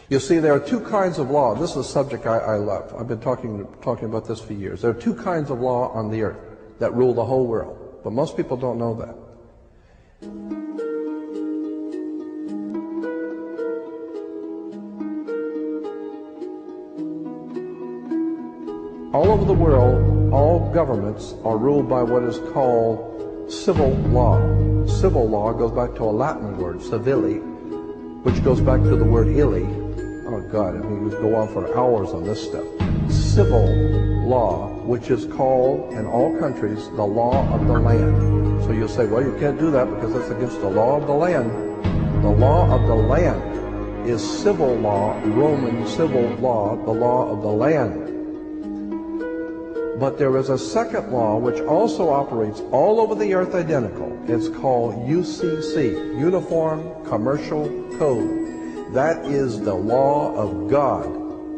You see, there are two kinds of law. This is a subject I love. I've been talking about this for years. There are two kinds of law on the earth that rule the whole world, but most people don't know that. All over the world, all governments are ruled by what is called civil law. Civil law goes back to a Latin word, civili, which goes back to the word illy. Oh God, I mean, we could go on for hours on this stuff. Civil law, which is called in all countries the law of the land. So you'll say, well, you can't do that because that's against the law of the land. The law of the land is civil law, Roman civil law, the law of the land. But there is a second law which also operates all over the earth identical. It's called UCC, Uniform Commercial Code. That is the law of God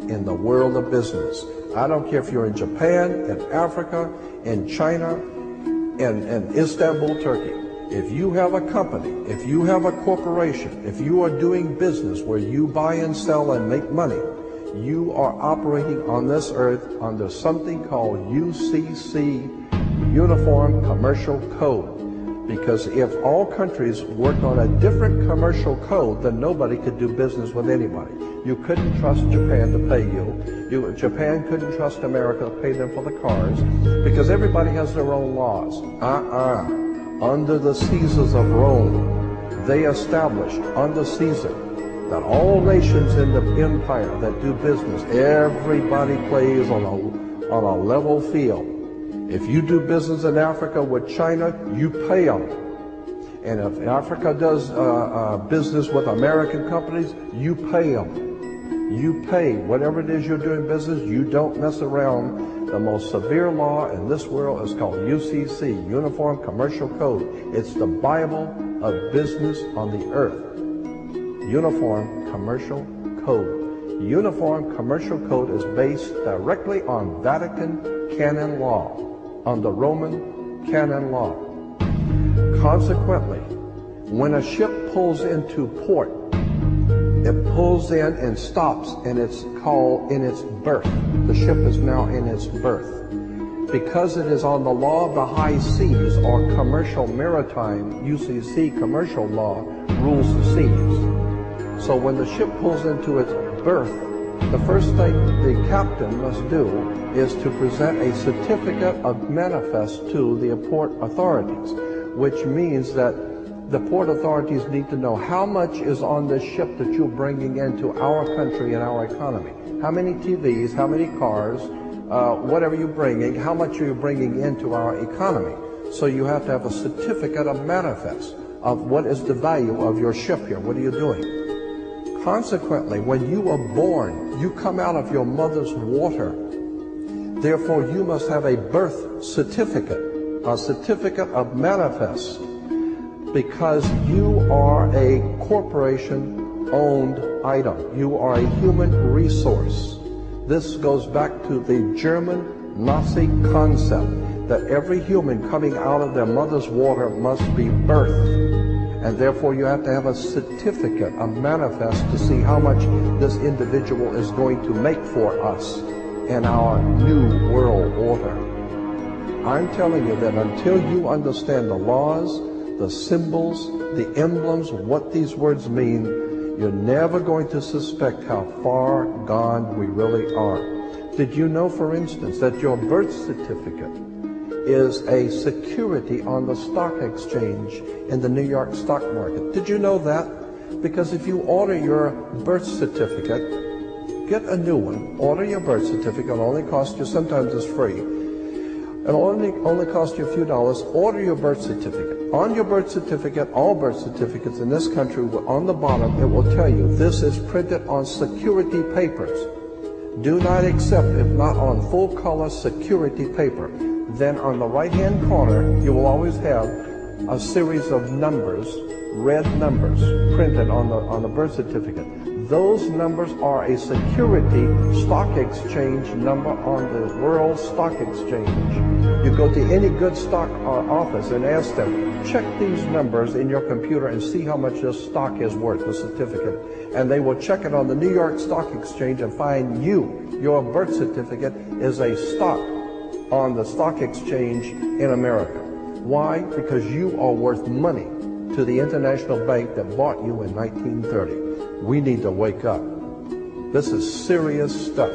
in the world of business. I don't care if you're in Japan, in Africa, in China, in Istanbul, Turkey. If you have a company, if you have a corporation, if you are doing business where you buy and sell and make money, you are operating on this earth under something called UCC, Uniform Commercial Code. Because if all countries worked on a different commercial code, then nobody could do business with anybody. You couldn't trust Japan to pay you. Japan couldn't trust America to pay them for the cars, because everybody has their own laws. Under the Caesars of Rome, they established under Caesar that all nations in the empire that do business, everybody plays on a level field. If you do business in Africa with China, you pay them. And if Africa does business with American companies, you pay them. You pay whatever it is you're doing business. You don't mess around. The most severe law in this world is called UCC, Uniform Commercial Code. It's the Bible of business on the earth. Uniform Commercial Code. Uniform Commercial Code is based directly on Vatican canon law, on the Roman canon law. Consequently, when a ship pulls into port, it pulls in and stops, and it's called in its berth. The ship is now in its berth. Because it is on the law of the high seas, or commercial maritime, UCC commercial law, rules the seas. So when the ship pulls into its berth, the first thing the captain must do is to present a certificate of manifest to the port authorities, which means that the port authorities need to know how much is on this ship that you're bringing into our country and our economy. How many TVs, how many cars, whatever you're bringing, how much are you bringing into our economy? So you have to have a certificate of manifest of what is the value of your ship here. What are you doing? Consequently, when you are born, you come out of your mother's water. Therefore, you must have a birth certificate, a certificate of manifest, because you are a corporation-owned item. You are a human resource. This goes back to the German Nazi concept that every human coming out of their mother's water must be birthed. And therefore you have to have a certificate, a manifest, to see how much this individual is going to make for us in our new world order. I'm telling you that until you understand the laws, the symbols, the emblems, what these words mean, you're never going to suspect how far gone we really are. Did you know, for instance, that your birth certificate is a security on the stock exchange in the New York stock market? Did you know that? Because if you order your birth certificate, get a new one, order your birth certificate, it'll only cost you, sometimes it's free, it'll only cost you a few dollars. Order your birth certificate. On your birth certificate, all birth certificates in this country, on the bottom, it will tell you this is printed on security papers. Do not accept if not on full color security paper. Then on the right-hand corner, you will always have a series of numbers, red numbers, printed on the birth certificate. Those numbers are a security stock exchange number on the World Stock Exchange. You go to any good stock office and ask them, check these numbers in your computer and see how much this stock is worth, the certificate. And they will check it on the New York Stock Exchange and find your birth certificate is a stock on the stock exchange in America. Why? Because you are worth money to the international bank that bought you in 1930. We need to wake up. This is serious stuff.